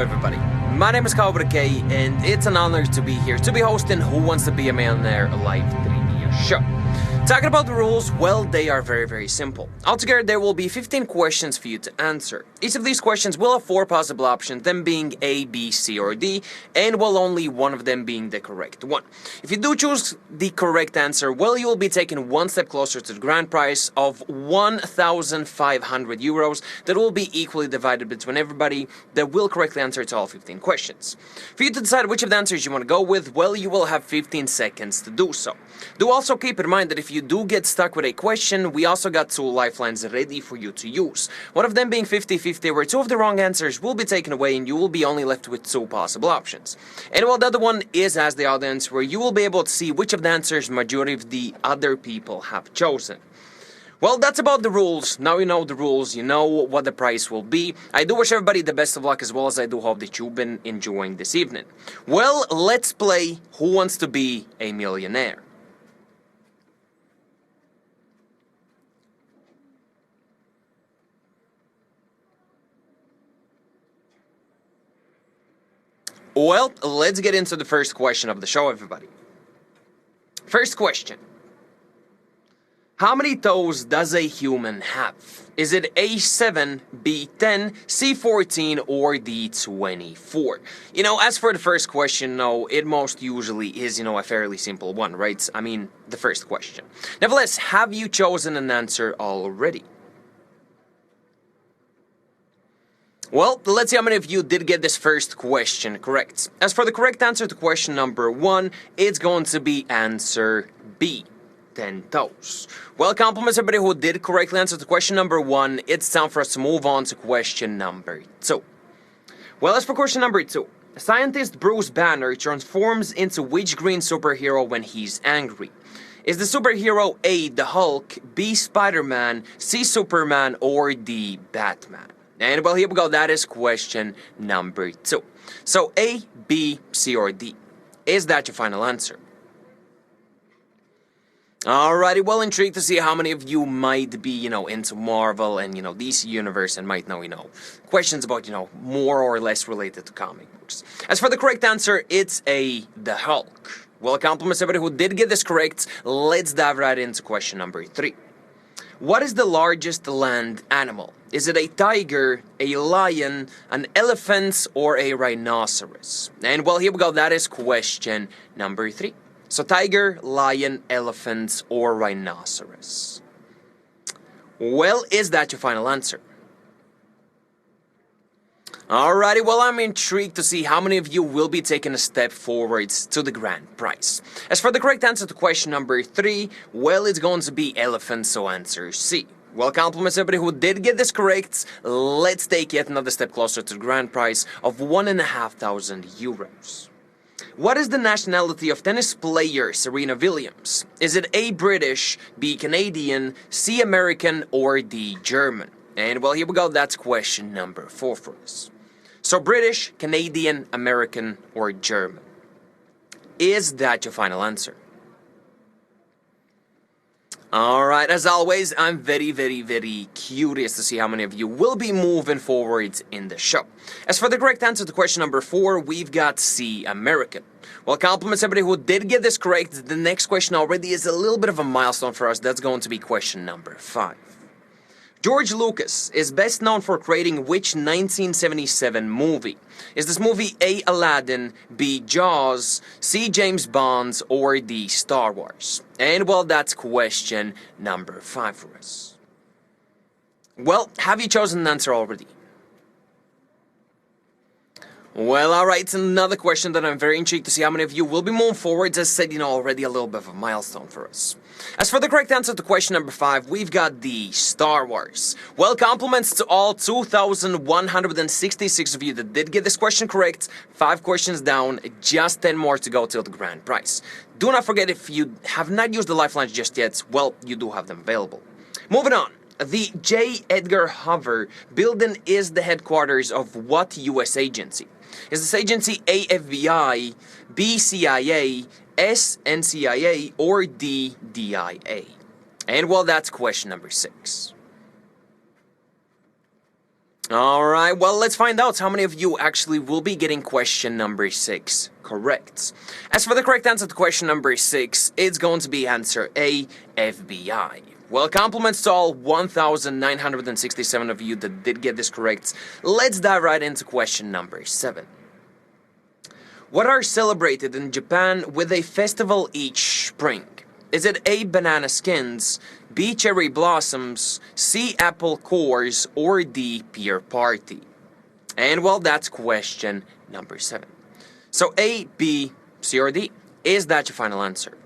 everybody. My name is Cobra K, and it's an honor to be here to be hosting Who Wants to Be a Millionaire live 3D show. Talking about the rules, well, they are very simple. Altogether, there will be 15 questions for you to answer. Each of these questions will have 4 possible options, them being A, B, C, or D, and well, only one of them being the correct one. If you do choose the correct answer, well, you will be taken one step closer to the grand prize of 1,500 euros that will be equally divided between everybody that will correctly answer to all 15 questions. For you to decide which of the answers you want to go with, well, you will have 15 seconds to do so. Do also keep in mind that if you do get stuck with a question, we also got 2 lifelines ready for you to use. One of them being 50-50, where 2 of the wrong answers will be taken away and you will be only left with 2 possible options. And well, the other one is Ask the Audience, where you will be able to see which of the answers majority of the other people have chosen. Well, that's about the rules. Now you know the rules, you know what the price will be. I do wish everybody the best of luck, as well as I do hope that you've been enjoying this evening. Well, let's play Who Wants to Be a Millionaire? Well, let's get into the first question of the show, everybody. First question. How many toes does a human have? Is it A7, B10, C14, or D24? You know, as for the first question, no, it most usually is, a fairly simple one, right? I mean, the first question. Nevertheless, have you chosen an answer already? Well, let's see how many of you did get this first question correct. As for the correct answer to question number 1, it's going to be answer B, 10 toes. Well, compliments everybody who did correctly answer to question number 1. It's time for us to move on to question number 2. Well, as for question number 2, scientist Bruce Banner transforms into which green superhero when he's angry? Is the superhero A, the Hulk, B, Spider-Man, C, Superman, or D, Batman? And well, here we go, that is question number 2. So A, B, C, or D. Is that your final answer? Alrighty, well, intrigued to see how many of you might be, into Marvel and, DC Universe and might know, questions about, more or less related to comic books. As for the correct answer, it's A, the Hulk. Well, compliments everybody who did get this correct. Let's dive right into question number 3. What is the largest land animal? Is it a tiger, a lion, an elephant, or a rhinoceros? And well, here we go, that is question number 3. So tiger, lion, elephant, or rhinoceros? Well, is that your final answer? Alrighty, well, I'm intrigued to see how many of you will be taking a step forwards to the grand prize. As for the correct answer to question number 3, well, it's going to be elephant, so answer C. Well, compliments everybody who did get this correct. Let's take yet another step closer to the grand prize of 1,500 euros. What is the nationality of tennis player Serena Williams? Is it A, British, B, Canadian, C, American, or D, German? And well, here we go, that's question number 4 for us. So British, Canadian, American, or German? Is that your final answer? Alright, as always, I'm very curious to see how many of you will be moving forward in the show. As for the correct answer to question number 4, we've got C, American. Well, compliments everybody who did get this correct. The next question already is a little bit of a milestone for us. That's going to be question number 5. George Lucas is best known for creating which 1977 movie? Is this movie A, Aladdin, B, Jaws, C, James Bond, or D, Star Wars? And well, that's question number 5 for us. Well, have you chosen an answer already? Well, alright, it's another question that I'm very intrigued to see how many of you will be moving forward. As said, already a little bit of a milestone for us. As for the correct answer to question number 5, we've got the Star Wars. Well, compliments to all 2,166 of you that did get this question correct. 5 questions down, just 10 more to go till the grand prize. Do not forget, if you have not used the lifelines just yet, well, you do have them available. Moving on. The J. Edgar Hoover building is the headquarters of what U.S. agency? Is this agency A, FBI, B, CIA, S, NCIA, or D, DIA? And well, that's question number 6. Alright, well, let's find out how many of you actually will be getting question number 6 correct. As for the correct answer to question number 6, it's going to be answer A, FBI. Well, compliments to all 1,967 of you that did get this correct. Let's dive right into question number 7. What are celebrated in Japan with a festival each spring? Is it A, banana skins, B, cherry blossoms, C, apple cores, or D, pear party? And well, that's question number 7. So A, B, C, or D? Is that your final answer?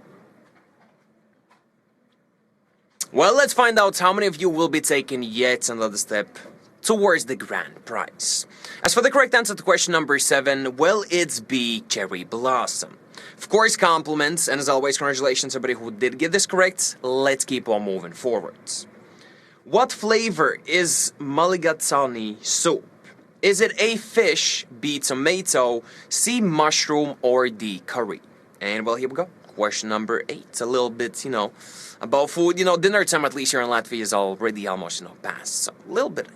Well, let's find out how many of you will be taking yet another step towards the grand prize. As for the correct answer to question number 7, well, it's B, cherry blossom. Of course, compliments, and as always, congratulations everybody who did get this correct. Let's keep on moving forwards. What flavor is mulligatawny soup? Is it A, fish, B, tomato, C, mushroom, or D, curry? And well, here we go. Question number 8. A little bit, about food. Dinner time, at least here in Latvia, is already almost, past. So a little bit,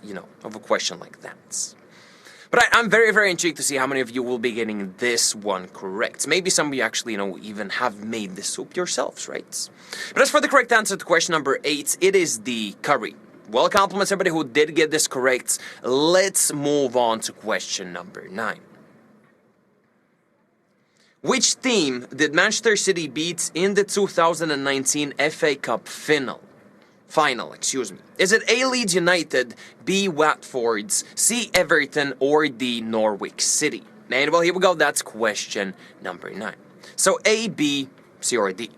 of a question like that. But I'm very, very intrigued to see how many of you will be getting this one correct. Maybe some of you actually, even have made the soup yourselves, right? But as for the correct answer to question number 8, it is the curry. Well, compliments everybody who did get this correct. Let's move on to question number 9. Which team did Manchester City beat in the 2019 FA Cup final? Is it A, Leeds United, B, Watford's, C, Everton, or D, Norwich City? And well, here we go, that's question number 9. So A, B, C, or D?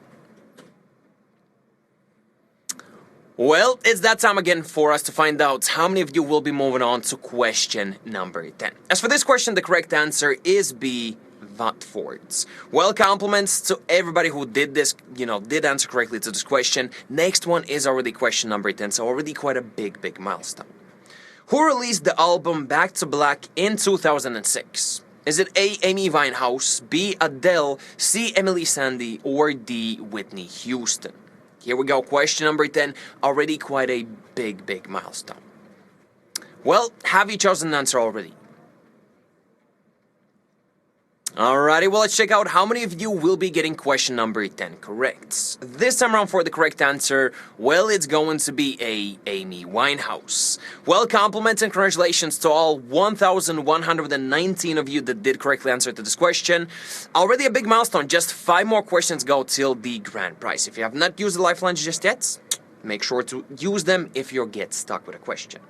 Well, it's that time again for us to find out how many of you will be moving on to question number 10. As for this question, the correct answer is B, Watford's. Well, compliments to everybody who did this, did answer correctly to this question. Next one is already question number 10, so already quite a big milestone. Who released the album Back to Black in 2006? Is it A, Amy Winehouse, B, Adele, C, Emily Sandé, or D, Whitney Houston? Here we go, question number 10, already quite a big milestone. Well, have you chosen an answer already? Alrighty, well, let's check out how many of you will be getting question number 10 correct. This time around for the correct answer, well, it's going to be A, Amy Winehouse. Well, compliments and congratulations to all 1,119 of you that did correctly answer to this question. Already a big milestone, just 5 more questions go till the grand prize. If you have not used the lifelines just yet, make sure to use them if you get stuck with a question.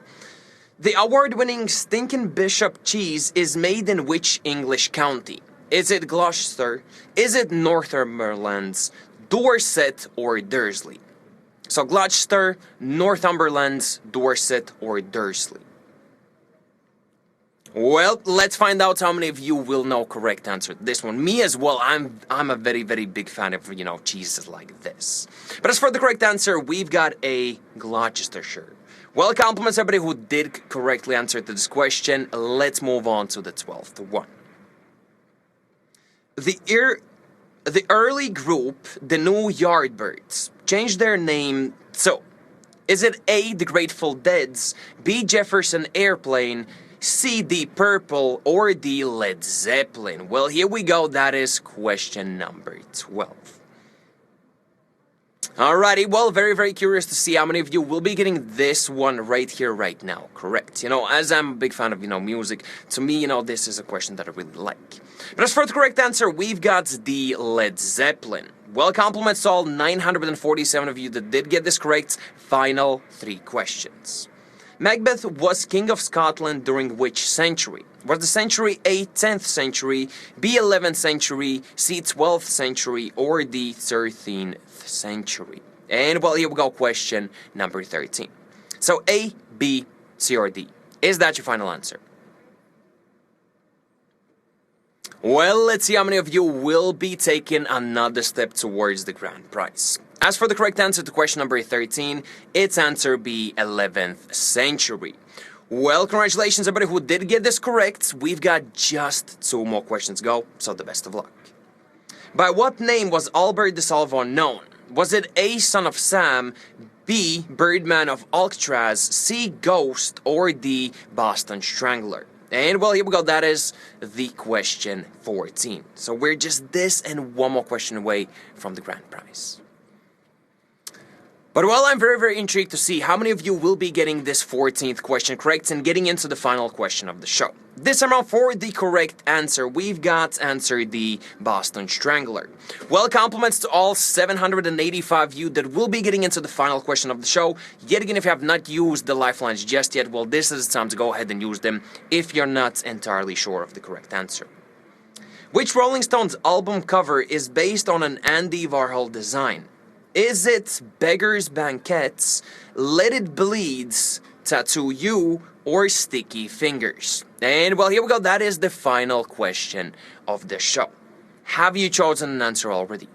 The award-winning Stinkin' Bishop cheese is made in which English county? Is it Gloucester, is it Northumberland, Dorset, or Dursley? So Gloucester, Northumberland, Dorset, or Dursley. Well, let's find out how many of you will know correct answer to this one. Me as well, I'm a very big fan of, cheeses like this. But as for the correct answer, we've got a Gloucestershire. Well, compliments everybody who did correctly answer to this question. Let's move on to the 12th one. The early group, the New Yardbirds, changed their name, so is it A, the Grateful Deads, B, Jefferson Airplane, C, Deep Purple, or D, Led Zeppelin? Well, here we go, that is question number 12. Alrighty, well, very curious to see how many of you will be getting this one right here, right now, correct? As I'm a big fan of, music, to me, this is a question that I really like. But as for the correct answer, we've got the Led Zeppelin. Well, compliments to all 947 of you that did get this correct. Final 3 questions. Macbeth was King of Scotland during which century? Was the century A, 10th century, B, 11th century, C, 12th century, or D, 13th century? And well, here we go, question number 13. So A, B, C, or D? Is that your final answer? Well, let's see how many of you will be taking another step towards the grand prize. As for the correct answer to question number 13, it's answer B, 11th century. Well, congratulations everybody who did get this correct. We've got just 2 more questions to go, so the best of luck. By what name was Albert de Salvo known? Was it A, son of Sam, B. Birdman of Alcatraz, C. Ghost, or D. Boston Strangler? And well, here we go, that is the question 14. So we're just this and one more question away from the grand prize. But well, I'm very, very intrigued to see how many of you will be getting this 14th question correct and getting into the final question of the show. This time around, for the correct answer, we've got answer the Boston Strangler. Well, compliments to all 785 of you that will be getting into the final question of the show. Yet again, if you have not used the lifelines just yet, well, this is the time to go ahead and use them if you're not entirely sure of the correct answer. Which Rolling Stones album cover is based on an Andy Warhol design? Is it Beggar's Banquets, Let It Bleed's, Tattoo You, or Sticky Fingers? And well, here we go, that is the final question of the show. Have you chosen an answer already?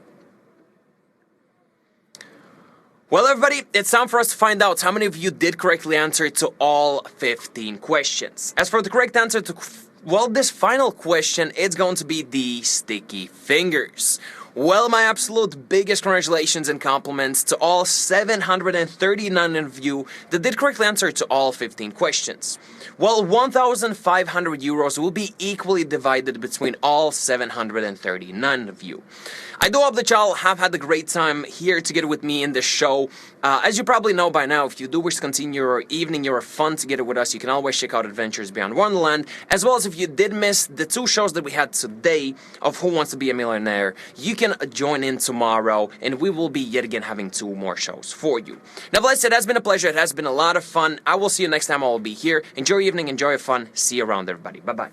Well, everybody, it's time for us to find out how many of you did correctly answer to all 15 questions. As for the correct answer to, well, this final question, it's going to be the Sticky Fingers. Well, my absolute biggest congratulations and compliments to all 739 of you that did correctly answer to all 15 questions. Well, 1,500 euros will be equally divided between all 739 of you. I do hope that y'all have had a great time here together with me in the show. As you probably know by now, if you do wish to continue your evening, your fun together with us, you can always check out Adventures Beyond Wonderland, as well as if you did miss the 2 shows that we had today of Who Wants to Be a Millionaire, you can join in tomorrow, and we will be yet again having 2 more shows for you. Now, bless, it has been a pleasure. It has been a lot of fun. I will see you next time I will be here. Enjoy your evening, enjoy your fun. See you around, everybody. Bye-bye.